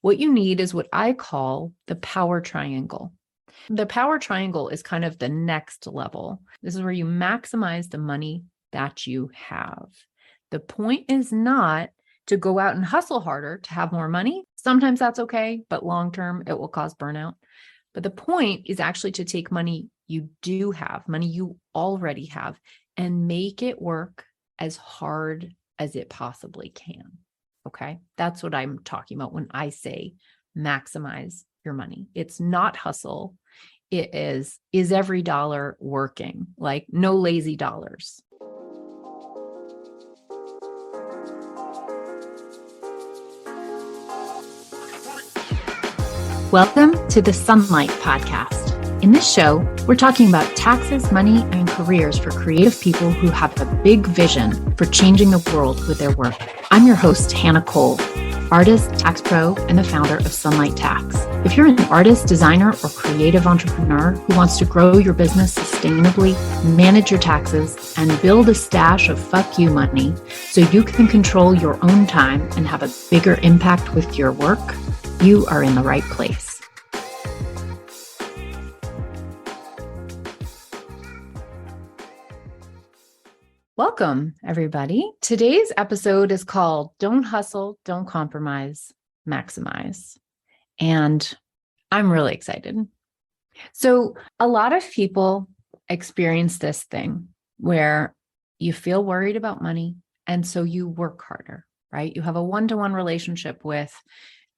What you need is what I call the power triangle. The power triangle is kind of the next level. This is where you maximize the money that you have. The point is not to go out and hustle harder to have more money. Sometimes that's okay, but long term, it will cause burnout. But the point is actually to take money you do have, money you already have, and make it work as hard as it possibly can. Okay. That's what I'm talking about when I say maximize your money. It's not hustle. It is every dollar working? Like no lazy dollars. Welcome to the Sunlight Podcast. In this show, we're talking about taxes, money, and careers for creative people who have a big vision for changing the world with their work. I'm your host, Hannah Cole, artist, tax pro, and the founder of Sunlight Tax. If you're an artist, designer, or creative entrepreneur who wants to grow your business sustainably, manage your taxes, and build a stash of fuck you money so you can control your own time and have a bigger impact with your work, you are in the right place. Welcome, everybody. Today's episode is called Don't Hustle, Don't Compromise, Maximize. And I'm really excited. So a lot of people experience this thing where you feel worried about money, and so you work harder, right? You have a one-to-one relationship with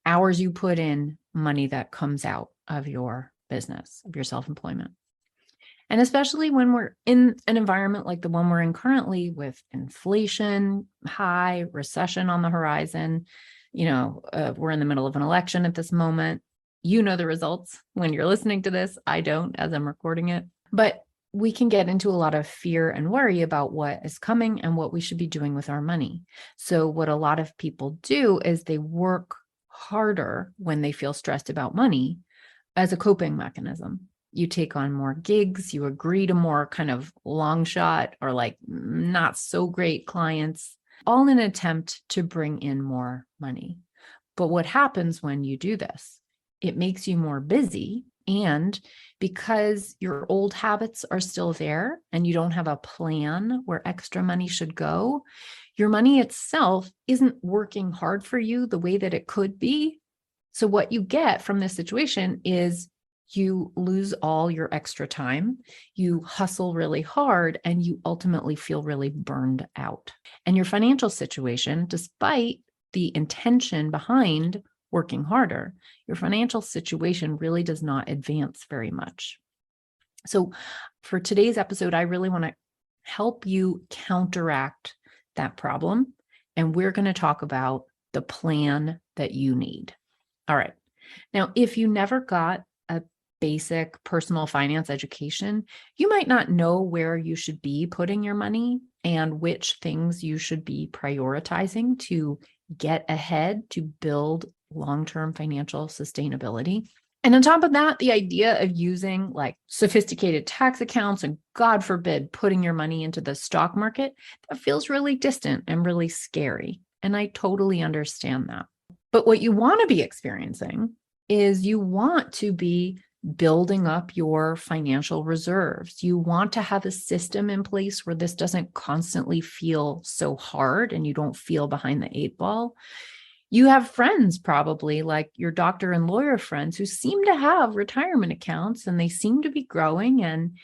hours you put in, money that comes out of your business, of your self-employment. And especially when we're in an environment like the one we're in currently with inflation high, recession on the horizon, we're in the middle of an election at this moment. You know the results when you're listening to this. I don't, as I'm recording it. But we can get into a lot of fear and worry about what is coming and what we should be doing with our money. So what a lot of people do is they work harder when they feel stressed about money as a coping mechanism. You take on more gigs, you agree to more kind of long shot or like not so great clients, all in an attempt to bring in more money. But what happens when you do this? It makes you more busy. And because your old habits are still there and you don't have a plan where extra money should go, your money itself isn't working hard for you the way that it could be. So what you get from this situation is you lose all your extra time, you hustle really hard, and you ultimately feel really burned out. And your financial situation, despite the intention behind working harder, your financial situation really does not advance very much. So for today's episode, I really want to help you counteract that problem. And we're going to talk about the plan that you need. All right. Now, if you never got a basic personal finance education, you might not know where you should be putting your money and which things you should be prioritizing to get ahead to build long-term financial sustainability. And on top of that, the idea of using like sophisticated tax accounts and God forbid, putting your money into the stock market, that feels really distant and really scary. And I totally understand that. But what you want to be experiencing is you want to be building up your financial reserves. You want to have a system in place where this doesn't constantly feel so hard and you don't feel behind the eight ball. You have friends probably like your doctor and lawyer friends who seem to have retirement accounts and they seem to be growing. And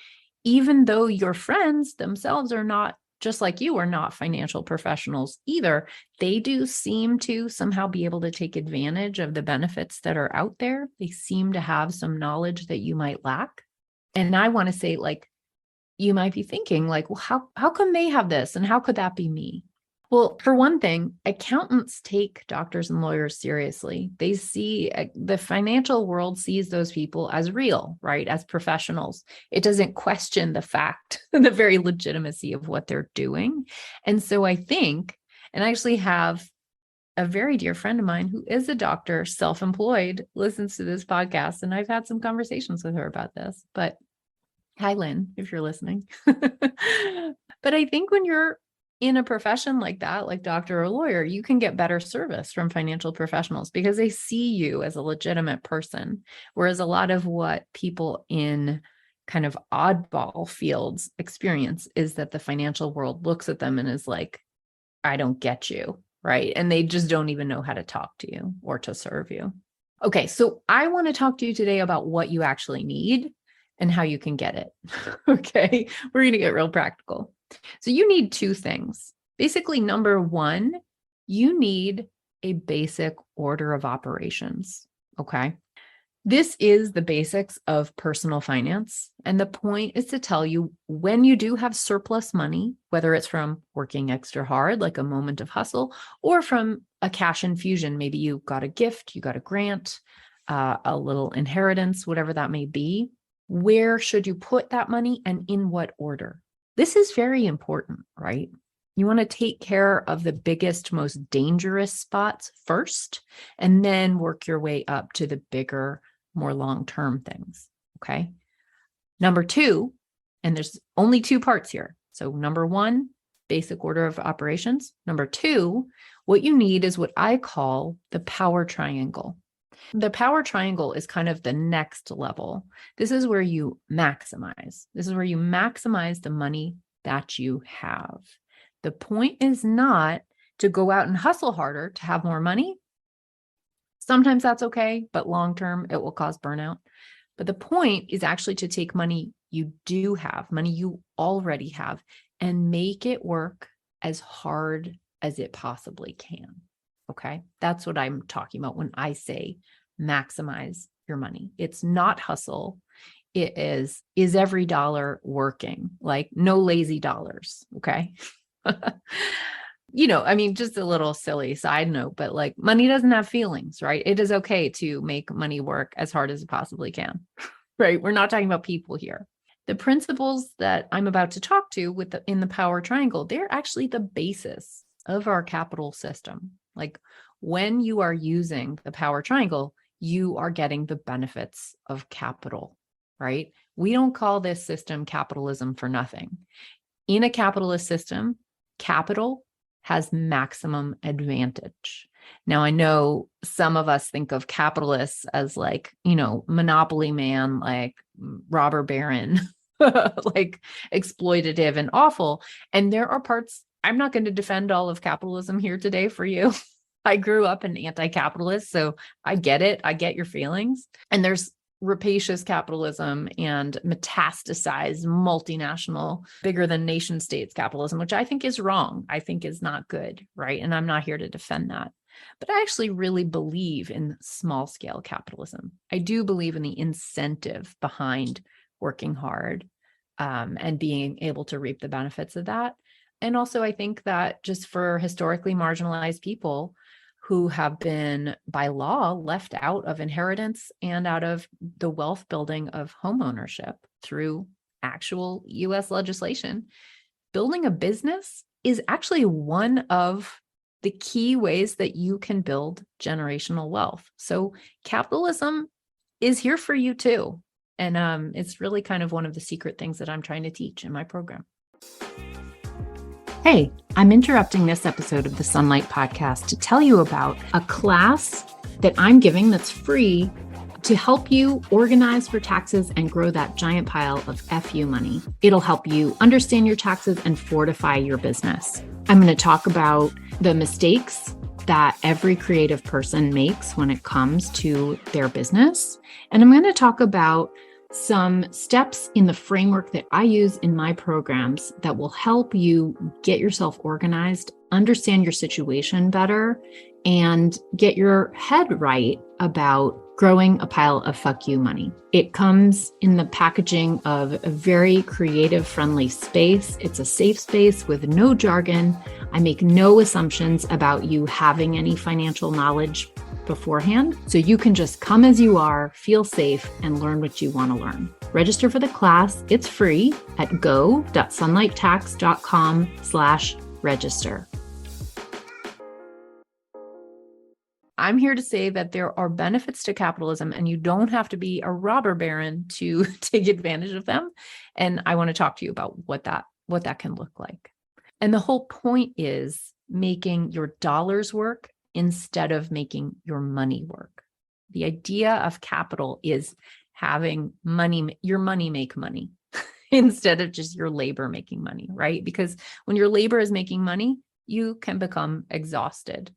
even though your friends themselves are not, just like you are not financial professionals either, they do seem to somehow be able to take advantage of the benefits that are out there. They seem to have some knowledge that you might lack. And I want to say, like, you might be thinking like, well, how come they have this? And how could that be me? Well, for one thing, accountants take doctors and lawyers seriously. They see the financial world sees those people as real, right? As professionals. It doesn't question the fact, the very legitimacy of what they're doing. And so I think, and I actually have a very dear friend of mine who is a doctor, self-employed, listens to this podcast, and I've had some conversations with her about this. But hi, Lynn, if you're listening. But I think when you're in a profession like that, like doctor or lawyer, you can get better service from financial professionals because they see you as a legitimate person. Whereas a lot of what people in kind of oddball fields experience is that the financial world looks at them and is like, I don't get you, right? And they just don't even know how to talk to you or to serve you. Okay, so I want to talk to you today about what you actually need and how you can get it. Okay, we're going to get real practical. So you need two things. Basically, number one, you need a basic order of operations. Okay. This is the basics of personal finance. And the point is to tell you when you do have surplus money, whether it's from working extra hard, like a moment of hustle, or from a cash infusion. Maybe you got a gift, you got a grant, a little inheritance, whatever that may be. Where should you put that money and in what order? This is very important, right? You want to take care of the biggest, most dangerous spots first, and then work your way up to the bigger, more long-term things. Okay. Number two, and there's only two parts here. So number one, basic order of operations. Number two, what you need is what I call the power triangle. The power triangle is kind of the next level. This is where you maximize. This is where you maximize the money that you have. The point is not to go out and hustle harder to have more money. Sometimes that's okay, but long-term, it will cause burnout. But the point is actually to take money you do have, money you already have, and make it work as hard as it possibly can. Okay. That's what I'm talking about when I say maximize your money. It's not hustle. It is every dollar working? Like no lazy dollars. Okay. I mean, just a little silly side note, but like money doesn't have feelings, right? It is okay to make money work as hard as it possibly can, right? We're not talking about people here. The principles that I'm about to talk to in the power triangle, they're actually the basis of our capital system. Like when you are using the power triangle, you are getting the benefits of capital, right? We don't call this system capitalism for nothing. In a capitalist system, capital has maximum advantage. Now, I know some of us think of capitalists as like, monopoly man, like robber baron, like exploitative and awful. And there are parts, I'm not going to defend all of capitalism here today for you. I grew up an anti-capitalist, so I get it. I get your feelings. And there's rapacious capitalism and metastasized multinational, bigger than nation states capitalism, which I think is wrong. I think is not good, right? And I'm not here to defend that. But I actually really believe in small scale capitalism. I do believe in the incentive behind working hard and being able to reap the benefits of that. And also, I think that just for historically marginalized people who have been by law left out of inheritance and out of the wealth building of home ownership through actual US legislation, building a business is actually one of the key ways that you can build generational wealth. So capitalism is here for you too. And it's really kind of one of the secret things that I'm trying to teach in my program. Hey, I'm interrupting this episode of the Sunlight Podcast to tell you about a class that I'm giving that's free to help you organize for taxes and grow that giant pile of FU money. It'll help you understand your taxes and fortify your business. I'm going to talk about the mistakes that every creative person makes when it comes to their business. And I'm going to talk about some steps in the framework that I use in my programs that will help you get yourself organized, understand your situation better, and get your head right about growing a pile of fuck you money. It comes in the packaging of a very creative, friendly space. It's a safe space with no jargon. I make no assumptions about you having any financial knowledge beforehand. So you can just come as you are, feel safe, and learn what you want to learn. Register for the class. It's free at go.sunlighttax.com/register. I'm here to say that there are benefits to capitalism and you don't have to be a robber baron to take advantage of them. And I want to talk to you about what that can look like. And the whole point is making your dollars work instead of making your money work. The idea of capital is having money, your money make money instead of just your labor making money, right? Because when your labor is making money, you can become exhausted.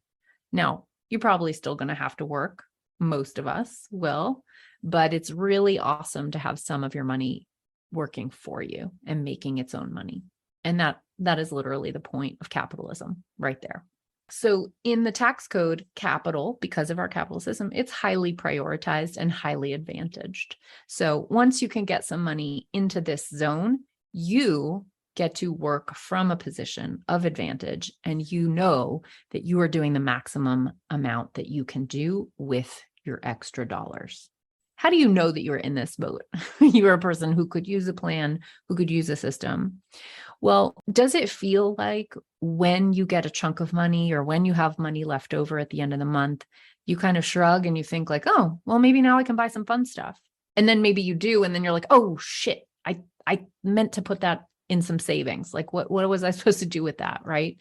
Now, you're probably still going to have to work. Most of us will, but it's really awesome to have some of your money working for you and making its own money. And that is literally the point of capitalism right there. So in the tax code, capital, because of our capital system, it's highly prioritized and highly advantaged. So once you can get some money into this zone, you get to work from a position of advantage, and you know that you are doing the maximum amount that you can do with your extra dollars. How do you know that you're in this boat? You're a person who could use a plan, who could use a system. Well, does it feel like when you get a chunk of money or when you have money left over at the end of the month, you kind of shrug and you think like, oh, well, maybe now I can buy some fun stuff. And then maybe you do. And then you're like, oh, shit, I meant to put that in some savings. Like what was I supposed to do with that? Right.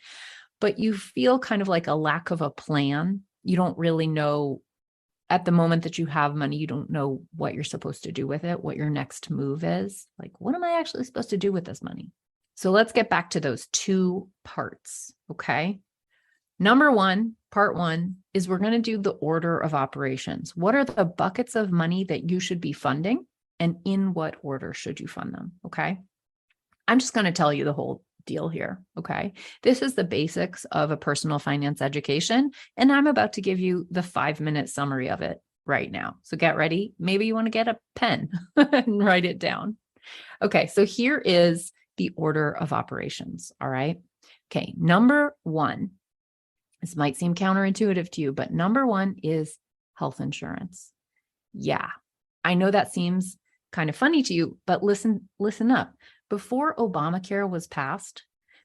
But you feel kind of like a lack of a plan. You don't really know at the moment that you have money, you don't know what you're supposed to do with it, what your next move is. Like, what am I actually supposed to do with this money? So let's get back to those two parts, okay? Number one, part one, is we're going to do the order of operations. What are the buckets of money that you should be funding, and in what order should you fund them, okay? I'm just going to tell you the whole deal here, okay? This is the basics of a personal finance education, and I'm about to give you the 5-minute summary of it right now. So get ready. Maybe you want to get a pen and write it down. Okay, so here is the order of operations, all right? Okay, number one, this might seem counterintuitive to you, but number one is health insurance. Yeah, I know that seems kind of funny to you, but listen up. Before Obamacare was passed,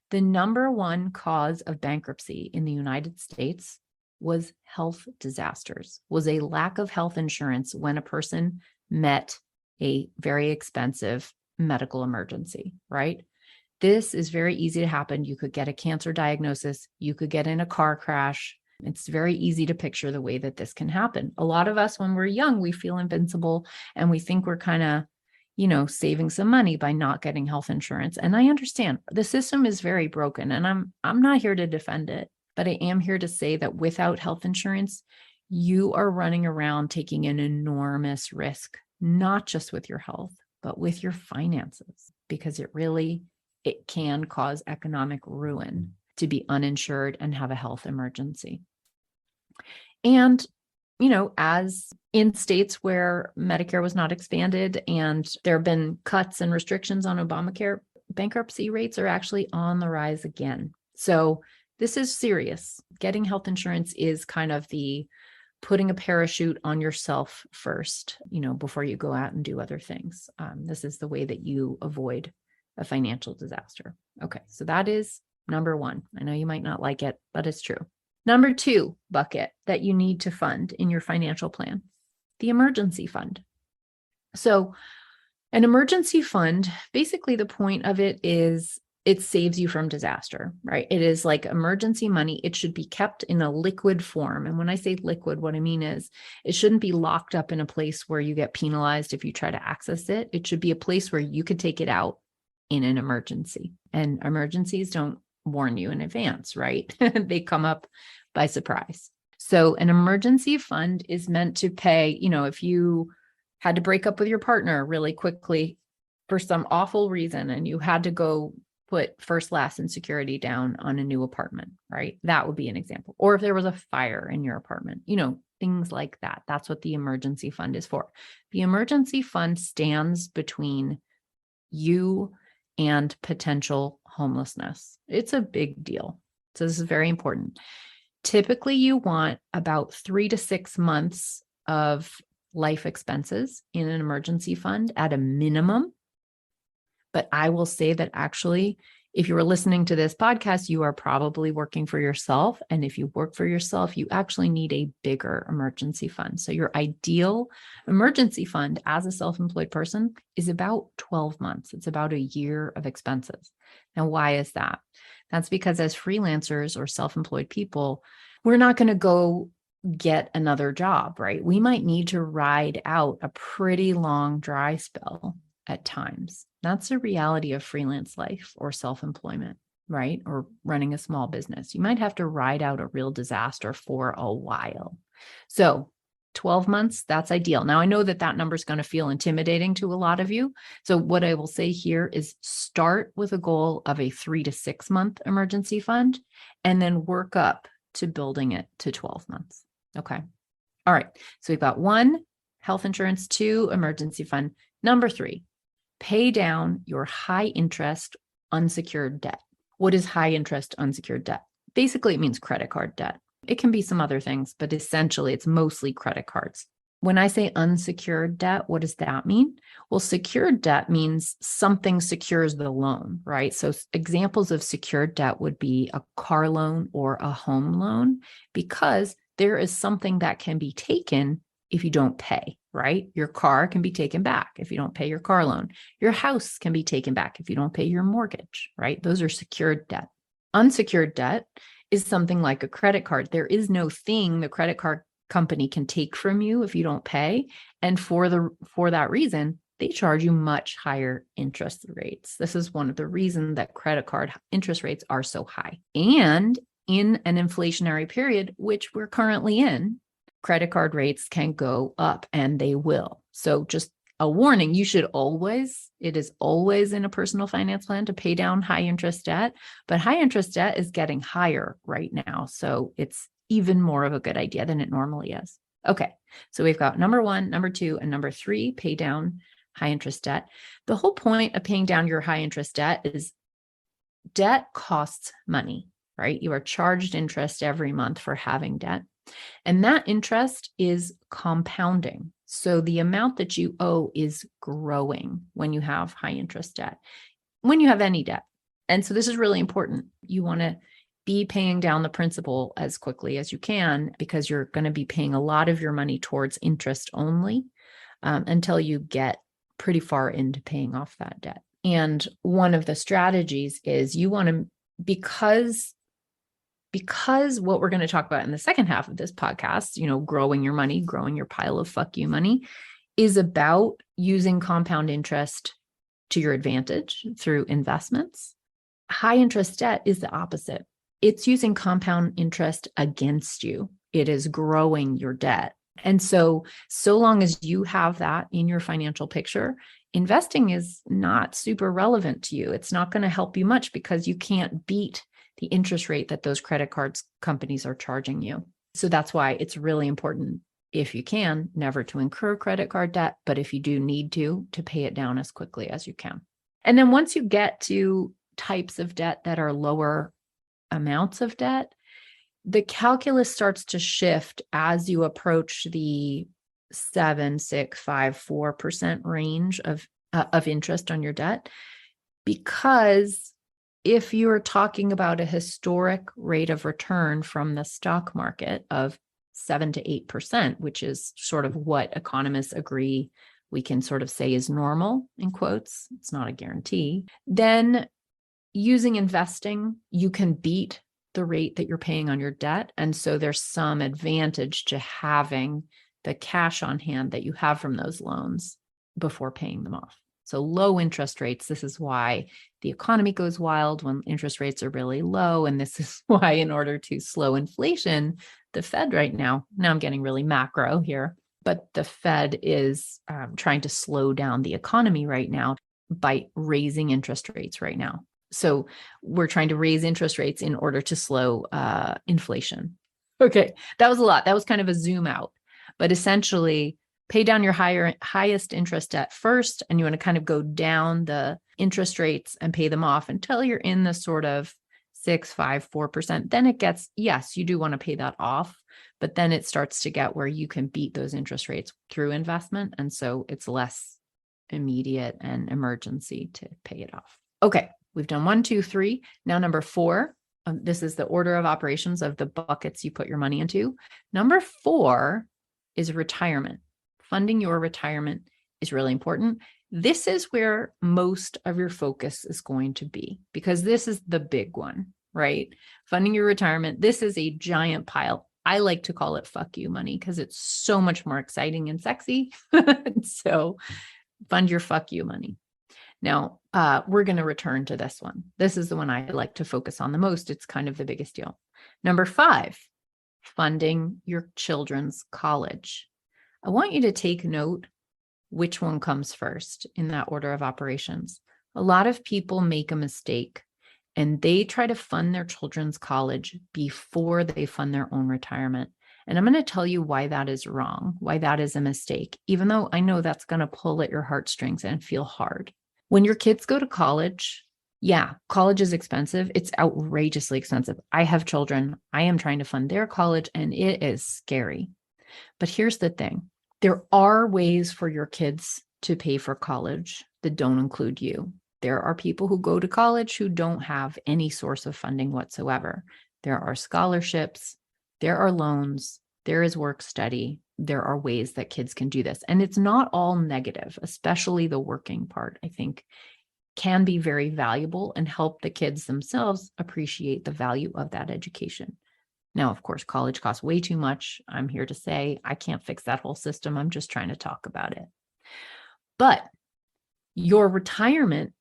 the number one cause of bankruptcy in the United States was health disasters, was a lack of health insurance when a person met a very expensive medical emergency, right? This is very easy to happen. You could get a cancer diagnosis. You could get in a car crash. It's very easy to picture the way that this can happen. A lot of us, when we're young, we feel invincible and we think we're kind of, saving some money by not getting health insurance. And I understand the system is very broken, and I'm not here to defend it, but I am here to say that without health insurance, you are running around taking an enormous risk, not just with your health, but with your finances, because it can cause economic ruin to be uninsured and have a health emergency. And as in states where Medicare was not expanded and there have been cuts and restrictions on Obamacare, bankruptcy rates are actually on the rise again. So this is serious. Getting health insurance is kind of the putting a parachute on yourself first, before you go out and do other things. This is the way that you avoid a financial disaster. Okay, so that is number one. I know you might not like it, but it's true. Number two bucket that you need to fund in your financial plan, the emergency fund. So an emergency fund, basically the point of it is it saves you from disaster, right? It is like emergency money. It should be kept in a liquid form. And when I say liquid, what I mean is it shouldn't be locked up in a place where you get penalized if you try to access it. It should be a place where you could take it out in an emergency. And emergencies don't warn you in advance, right? They come up by surprise. So an emergency fund is meant to pay, if you had to break up with your partner really quickly for some awful reason and you had to go put first, last, and security down on a new apartment, right? That would be an example. Or if there was a fire in your apartment, things like that. That's what the emergency fund is for. The emergency fund stands between you and potential homelessness. It's a big deal. So this is very important. Typically, you want about 3 to 6 months of life expenses in an emergency fund at a minimum. But I will say that actually If you are listening to this podcast, you are probably working for yourself. And if you work for yourself, you actually need a bigger emergency fund. So your ideal emergency fund as a self-employed person is about 12 months. It's about a year of expenses. Now, why is that? That's because as freelancers or self-employed people, we're not going to go get another job, right? We might need to ride out a pretty long dry spell at times. That's the reality of freelance life or self-employment, right? Or running a small business. You might have to ride out a real disaster for a while. So 12 months, that's ideal. Now, I know that that number is going to feel intimidating to a lot of you. So what I will say here is start with a goal of a 3 to 6 month emergency fund, and then work up to building it to 12 months. Okay. All right. So we've got 1, health insurance, 2, emergency fund. Number 3, pay down your high interest unsecured debt. What is high interest unsecured debt? Basically, it means credit card debt. It can be some other things, but essentially it's mostly credit cards. When I say unsecured debt, what does that mean? Well, secured debt means something secures the loan, right? So examples of secured debt would be a car loan or a home loan, because there is something that can be taken if you don't pay, right? Your car can be taken back if you don't pay your car loan. Your house can be taken back if you don't pay your mortgage, right? Those are secured debt. Unsecured debt is something like a credit card. There is no thing the credit card company can take from you if you don't pay. And for that reason, they charge you much higher interest rates. This is one of the reasons that credit card interest rates are so high. And in an inflationary period, which we're currently in, credit card rates can go up, and they will. So just a warning, it is always in a personal finance plan to pay down high interest debt, but high interest debt is getting higher right now. So it's even more of a good idea than it normally is. Okay. So we've got number 1, number 2, and number 3, pay down high interest debt. The whole point of paying down your high interest debt is debt costs money, right? You are charged interest every month for having debt. And that interest is compounding. So the amount that you owe is growing when you have high interest debt, when you have any debt. And so this is really important. You want to be paying down the principal as quickly as you can, because you're going to be paying a lot of your money towards interest only until you get pretty far into paying off that debt. And one of the strategies is you want to, because what we're going to talk about in the second half of this podcast, growing your money, growing your pile of fuck you money, is about using compound interest to your advantage through investments. High interest debt is the opposite. It's using compound interest against you. It is growing your debt. And so long as you have that in your financial picture, investing is not super relevant to you. It's not going to help you much, because you can't beat the interest rate that those credit cards companies are charging you. So that's why it's really important, if you can, never to incur credit card debt, but if you do need to pay it down as quickly as you can. And then once you get to types of debt that are lower amounts of debt, the calculus starts to shift as you approach the 7, 6, 5, 4% range of interest on your debt. Because if you're talking about a historic rate of return from the stock market of 7 to 8%, which is sort of what economists agree we can sort of say is normal, in quotes, it's not a guarantee, then using investing, you can beat the rate that you're paying on your debt. And so there's some advantage to having the cash on hand that you have from those loans before paying them off. So low interest rates, this is why the economy goes wild when interest rates are really low. And this is why, in order to slow inflation, the Fed right now I'm getting really macro here, but the Fed is trying to slow down the economy right now by raising interest rates right now. So we're trying to raise interest rates in order to slow inflation. Okay, that was a lot. That was kind of a zoom out, but essentially pay down your highest interest debt first, and you want to kind of go down the interest rates and pay them off until you're in the sort of 6, 5, 4%. Then it gets, yes, you do want to pay that off, but then it starts to get where you can beat those interest rates through investment. And so it's less immediate and emergency to pay it off. Okay. We've done 1, 2, 3. Now, number 4, this is the order of operations of the buckets you put your money into. Number 4 is retirement. Funding your retirement is really important. This is where most of your focus is going to be, because this is the big one, right? Funding your retirement. This is a giant pile. I like to call it fuck you money because it's so much more exciting and sexy. So fund your fuck you money. Now, we're going to return to this one. This is the one I like to focus on the most. It's kind of the biggest deal. Number 5, funding your children's college. I want you to take note which one comes first in that order of operations. A lot of people make a mistake and they try to fund their children's college before they fund their own retirement. And I'm going to tell you why that is wrong, why that is a mistake, even though I know that's going to pull at your heartstrings and feel hard. When your kids go to college, yeah, college is expensive. It's outrageously expensive. I have children. I am trying to fund their college and it is scary. But here's the thing. There are ways for your kids to pay for college that don't include you. There are people who go to college who don't have any source of funding whatsoever. There are scholarships, there are loans, there is work study. There are ways that kids can do this. And it's not all negative, especially the working part, I think, can be very valuable and help the kids themselves appreciate the value of that education. Now, of course, college costs way too much. I'm here to say I can't fix that whole system. I'm just trying to talk about it. But your retirement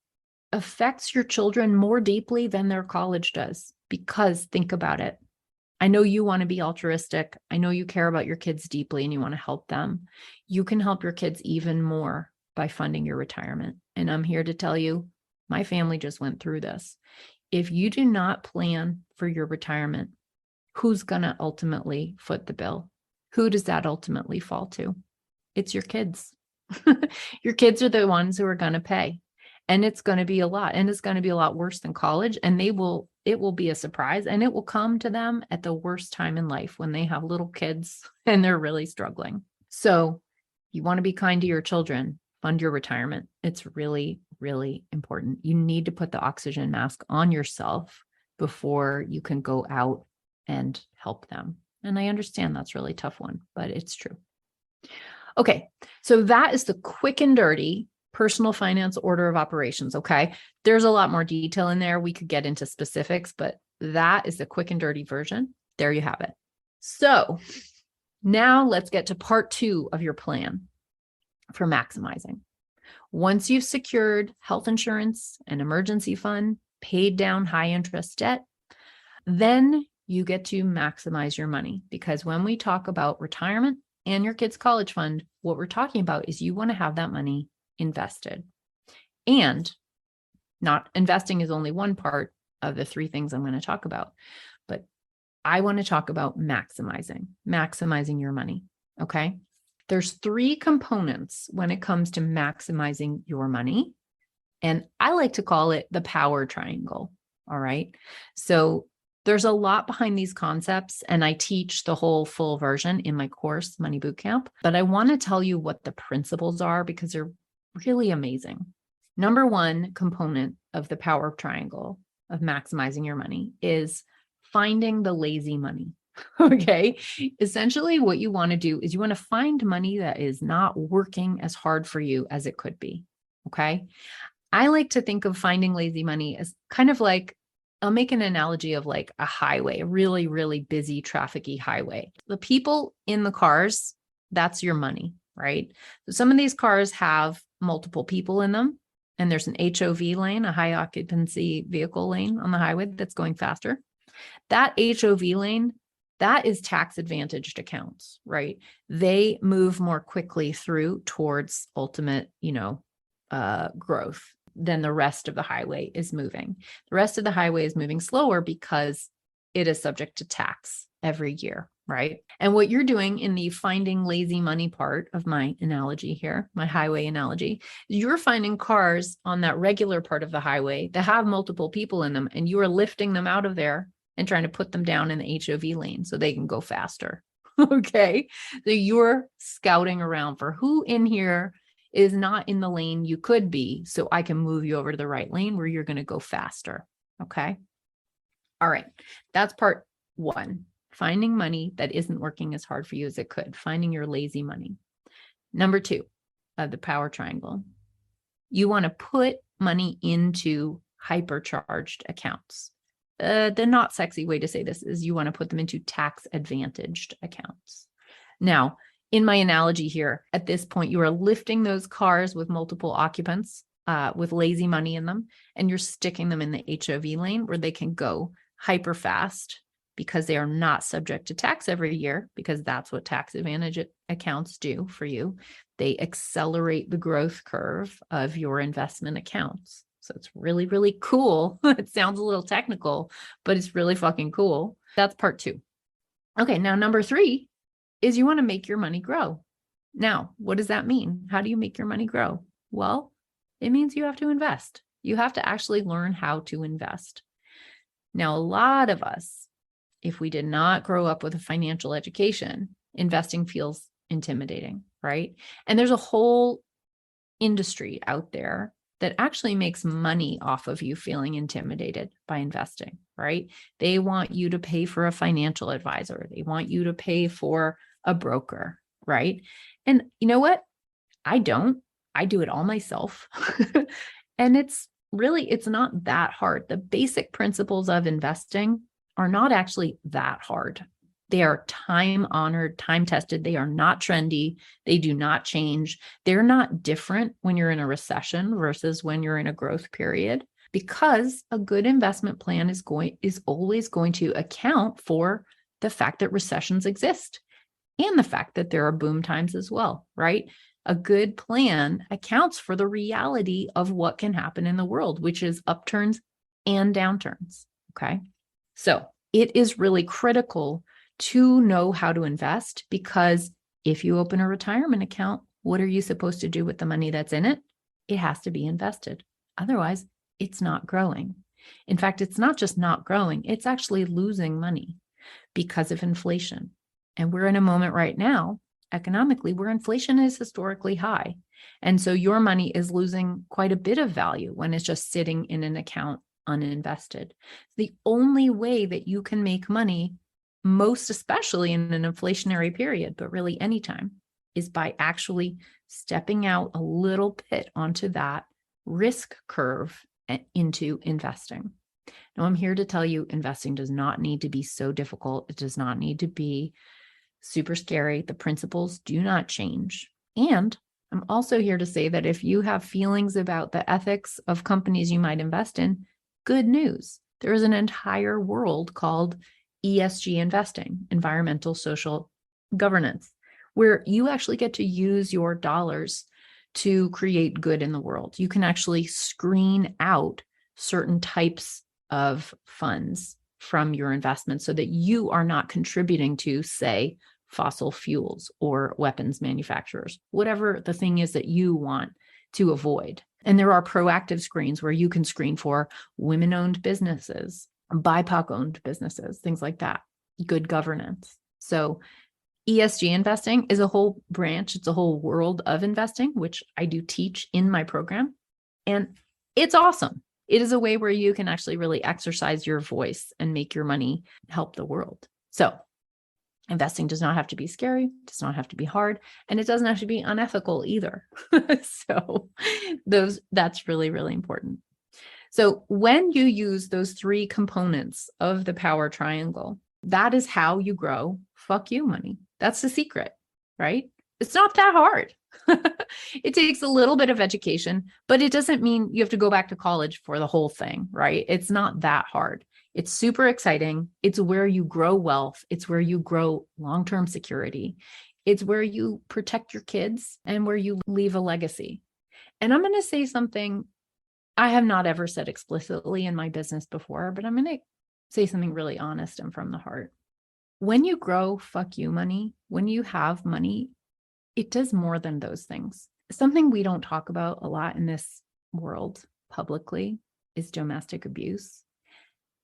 affects your children more deeply than their college does, because think about it. I know you want to be altruistic. I know you care about your kids deeply and you want to help them. You can help your kids even more by funding your retirement. And I'm here to tell you, my family just went through this. If you do not plan for your retirement, who's going to ultimately foot the bill? Who does that ultimately fall to? It's your kids. Your kids are the ones who are going to pay. And it's going to be a lot. And it's going to be a lot worse than college. And it will be a surprise. And it will come to them at the worst time in life when they have little kids and they're really struggling. So you want to be kind to your children, fund your retirement. It's really, really important. You need to put the oxygen mask on yourself before you can go out and help them. And I understand that's a really tough one, but it's true. Okay, so that is the quick and dirty personal finance order of operations, okay? There's a lot more detail in there. We could get into specifics, but that is the quick and dirty version. There you have it. So now let's get to part 2 of your plan for maximizing. Once you've secured health insurance, an emergency fund, paid down high interest debt, then you get to maximize your money. Because when we talk about retirement and your kids' college fund, what we're talking about is you want to have that money invested. And not investing is only one part of the 3 things I'm going to talk about, but I want to talk about maximizing your money. Okay. There's 3 components when it comes to maximizing your money. And I like to call it the power triangle. All right. So there's a lot behind these concepts, and I teach the whole full version in my course, Money Bootcamp, but I want to tell you what the principles are because they're really amazing. Number 1 component of the power triangle of maximizing your money is finding the lazy money. Okay. Essentially, what you want to do is you want to find money that is not working as hard for you as it could be. Okay. I like to think of finding lazy money as kind of like, I'll make an analogy of like a highway, a really, really busy, trafficy highway. The people in the cars, that's your money, right? So some of these cars have multiple people in them, and there's an HOV lane, a high occupancy vehicle lane on the highway that's going faster. That HOV lane, that is tax advantaged accounts, right? They move more quickly through towards ultimate, growth than the rest of the highway is moving. The rest of the highway is moving slower because it is subject to tax every year, right? And what you're doing in the finding lazy money part of my analogy here, my highway analogy, you're finding cars on that regular part of the highway that have multiple people in them, and you are lifting them out of there and trying to put them down in the HOV lane so they can go faster. Okay. So you're scouting around for who in here is not in the lane you could be, so I can move you over to the right lane where you're going to go faster. Okay. All right. That's part one. Finding money that isn't working as hard for you as it could. Finding your lazy money. Number two of the power triangle. You want to put money into hypercharged accounts. The not sexy way to say this is you want to put them into tax advantaged accounts. Now, in my analogy here, at this point, you are lifting those cars with multiple occupants with lazy money in them, and you're sticking them in the HOV lane where they can go hyper fast because they are not subject to tax every year, because that's what tax advantage accounts do for you. They accelerate the growth curve of your investment accounts. So it's really, really cool. It sounds a little technical, but it's really fucking cool. That's part two. Okay, now number three is you want to make your money grow. Now, what does that mean? How do you make your money grow? Well, it means you have to invest. You have to actually learn how to invest. Now, a lot of us, if we did not grow up with a financial education, investing feels intimidating, right? And there's a whole industry out there that actually makes money off of you feeling intimidated by investing, right? They want you to pay for a financial advisor. They want you to pay for a broker, right? And you know what? I don't. I do it all myself. And it's not that hard. The basic principles of investing are not actually that hard. They are time-honored, time-tested. They are not trendy. They do not change. They're not different when you're in a recession versus when you're in a growth period, because a good investment plan is always going to account for the fact that recessions exist and the fact that there are boom times as well, right? A good plan accounts for the reality of what can happen in the world, which is upturns and downturns, okay? So it is really critical to know how to invest, because if you open a retirement account, what are you supposed to do with the money that's in it? It has to be invested. Otherwise, it's not growing. In fact, it's not just not growing, it's actually losing money because of inflation. And we're in a moment right now, economically, where inflation is historically high. And so your money is losing quite a bit of value when it's just sitting in an account uninvested. The only way that you can make money, most especially in an inflationary period, but really anytime, is by actually stepping out a little bit onto that risk curve into investing. Now, I'm here to tell you, investing does not need to be so difficult. It does not need to be super scary. The principles do not change. And I'm also here to say that if you have feelings about the ethics of companies you might invest in, good news. There is an entire world called ESG investing, environmental, social governance, where you actually get to use your dollars to create good in the world. You can actually screen out certain types of funds from your investments so that you are not contributing to, say, fossil fuels or weapons manufacturers, whatever the thing is that you want to avoid. And there are proactive screens where you can screen for women-owned businesses, BIPOC-owned businesses, things like that, good governance. So ESG investing is a whole branch. It's a whole world of investing, which I do teach in my program. And it's awesome. It is a way where you can actually really exercise your voice and make your money help the world. So investing does not have to be scary, does not have to be hard, and it doesn't have to be unethical either. So that's really, really important. So when you use those three components of the power triangle, that is how you grow fuck you money. That's the secret, right? It's not that hard. It takes a little bit of education, but it doesn't mean you have to go back to college for the whole thing, right? It's not that hard. It's super exciting. It's where you grow wealth. It's where you grow long-term security. It's where you protect your kids and where you leave a legacy. And I'm going to say something I have not ever said explicitly in my business before, but I'm going to say something really honest and from the heart. When you grow fuck you money, when you have money, it does more than those things. Something we don't talk about a lot in this world publicly is domestic abuse.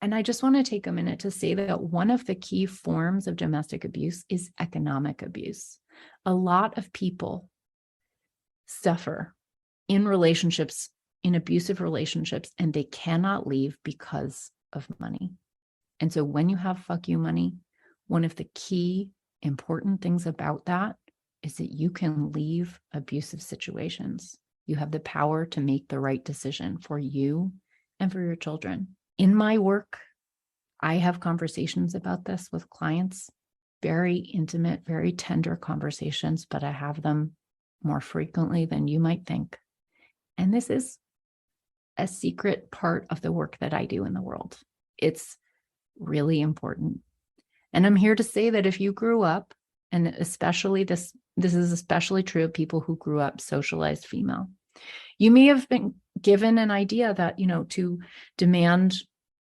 And I just want to take a minute to say that one of the key forms of domestic abuse is economic abuse. A lot of people suffer in relationships, in abusive relationships, and they cannot leave because of money. And so when you have fuck you money, one of the key important things about that is that you can leave abusive situations. You have the power to make the right decision for you and for your children. In my work, I have conversations about this with clients, very intimate, very tender conversations, but I have them more frequently than you might think. And this is a secret part of the work that I do in the world. It's really important. And I'm here to say that if you grew up, and especially this is especially true of people who grew up socialized female, you may have been given an idea that, to demand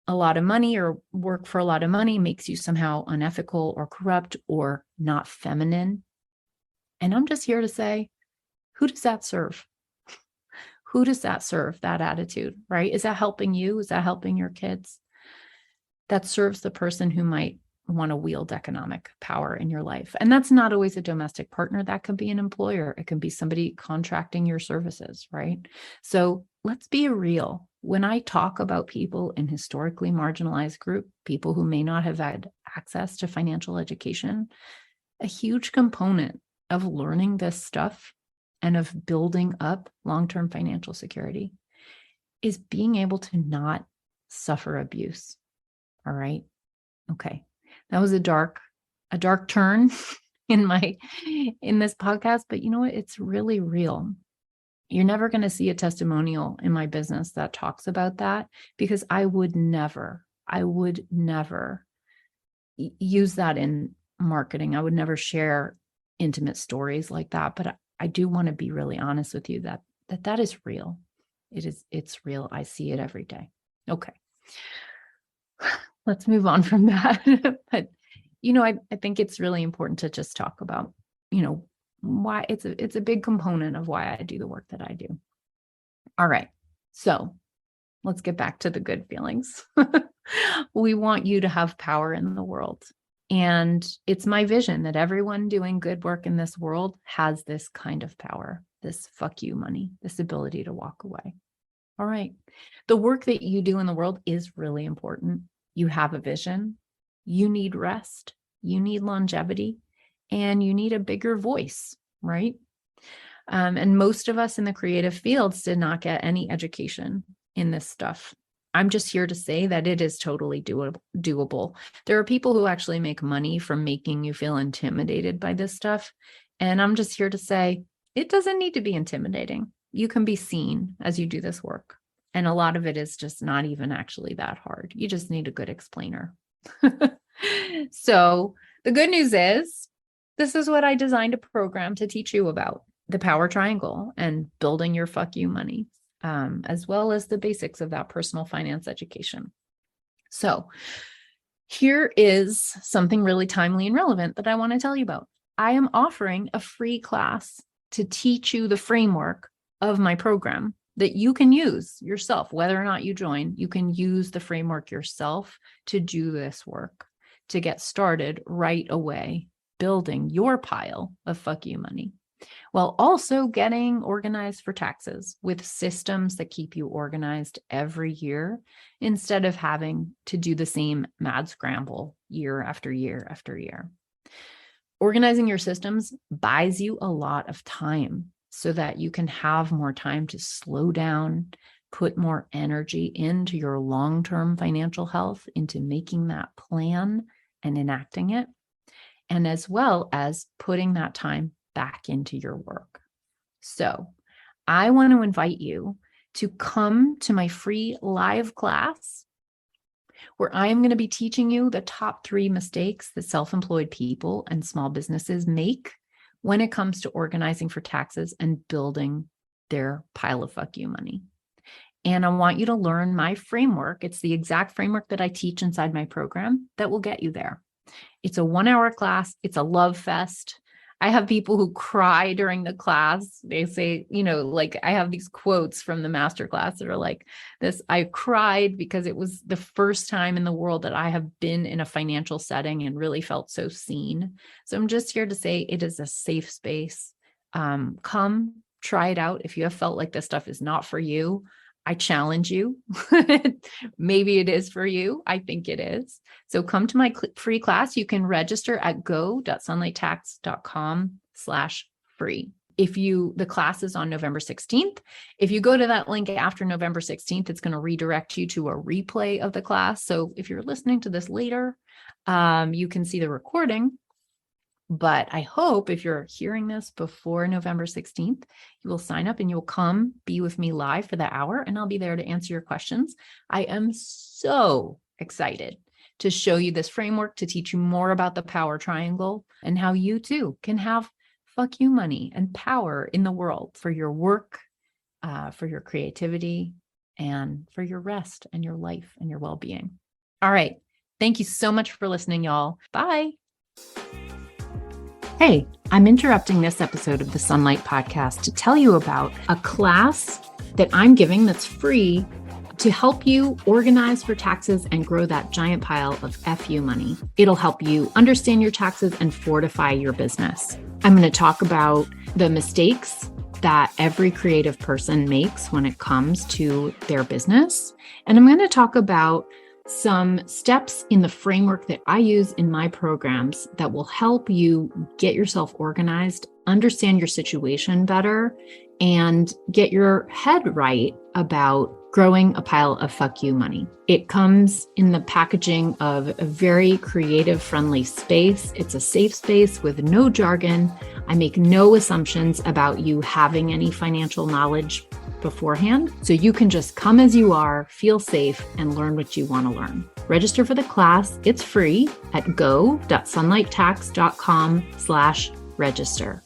a lot of money or work for a lot of money makes you somehow unethical or corrupt or not feminine. And I'm just here to say, who does that serve? Who does that serve, that attitude, right? Is that helping you? Is that helping your kids? That serves the person who might want to wield economic power in your life. And that's not always a domestic partner. That could be an employer. It can be somebody contracting your services, right? So let's be real. When I talk about people in historically marginalized group, people who may not have had access to financial education, a huge component of learning this stuff and of building up long-term financial security is being able to not suffer abuse. All right. Okay. That was a dark turn in this podcast, but you know what? It's really real. You're never going to see a testimonial in my business that talks about that, because I would never use that in marketing. I would never share intimate stories like that, but I do want to be really honest with you that is real. It's real. I see it every day. Okay. Let's move on from that. But, I think it's really important to just talk about, why it's a big component of why I do the work that I do. All right. So let's get back to the good feelings. We want you to have power in the world. And it's my vision that everyone doing good work in this world has this kind of power, this fuck you money, this ability to walk away. All right. The work that you do in the world is really important. You have a vision, you need rest, you need longevity, and you need a bigger voice, right? And most of us in the creative fields did not get any education in this stuff. I'm just here to say that it is totally doable. There are people who actually make money from making you feel intimidated by this stuff. And I'm just here to say, it doesn't need to be intimidating. You can be seen as you do this work. And a lot of it is just not even actually that hard. You just need a good explainer. So the good news is, this is what I designed a program to teach you about: the power triangle and building your fuck you money, as well as the basics of that personal finance education. So here is something really timely and relevant that I want to tell you about. I am offering a free class to teach you the framework of my program that you can use yourself. Whether or not you join, you can use the framework yourself to do this work, to get started right away, building your pile of fuck you money, while also getting organized for taxes with systems that keep you organized every year, instead of having to do the same mad scramble year after year after year. Organizing your systems buys you a lot of time so that you can have more time to slow down, put more energy into your long-term financial health, into making that plan and enacting it, and as well as putting that time back into your work. So I want to invite you to come to my free live class, where I am going to be teaching you the top 3 mistakes that self-employed people and small businesses make when it comes to organizing for taxes and building their pile of fuck you money. And I want you to learn my framework. It's the exact framework that I teach inside my program that will get you there. It's a 1-hour class. It's a love fest. I have people who cry during the class. They say, I have these quotes from the masterclass that are like this: I cried because it was the first time in the world that I have been in a financial setting and really felt so seen. So I'm just here to say it is a safe space. Come, try it out. If you have felt like this stuff is not for you, I challenge you. Maybe it is for you. I think it is. So come to my free class. You can register at go.sunlighttax.com/free. The class is on November 16th. If you go to that link after November 16th, it's going to redirect you to a replay of the class. So if you're listening to this later, you can see the recording. But I hope if you're hearing this before November 16th, you will sign up and you'll come be with me live for the hour, and I'll be there to answer your questions. I am so excited to show you this framework, to teach you more about the power triangle and how you too can have fuck you money and power in the world for your work, for your creativity, and for your rest and your life and your well-being. All right. Thank you so much for listening, y'all. Bye. Hey, I'm interrupting this episode of the Sunlight Podcast to tell you about a class that I'm giving that's free to help you organize for taxes and grow that giant pile of FU money. It'll help you understand your taxes and fortify your business. I'm going to talk about the mistakes that every creative person makes when it comes to their business. And I'm going to talk about some steps in the framework that I use in my programs that will help you get yourself organized, understand your situation better, and get your head right about growing a pile of fuck you money. It comes in the packaging of a very creative, friendly space. It's a safe space with no jargon. I make no assumptions about you having any financial knowledge beforehand. So you can just come as you are, feel safe, and learn what you want to learn. Register for the class. It's free at go.sunlighttax.com/register.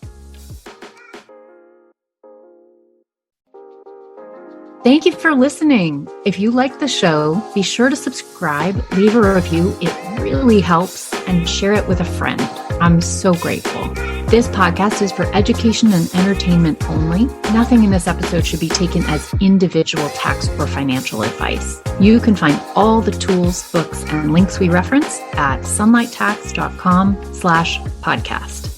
Thank you for listening. If you like the show, be sure to subscribe, leave a review. It really helps, and share it with a friend. I'm so grateful. This podcast is for education and entertainment only. Nothing in this episode should be taken as individual tax or financial advice. You can find all the tools, books, and links we reference at sunlighttax.com/podcast.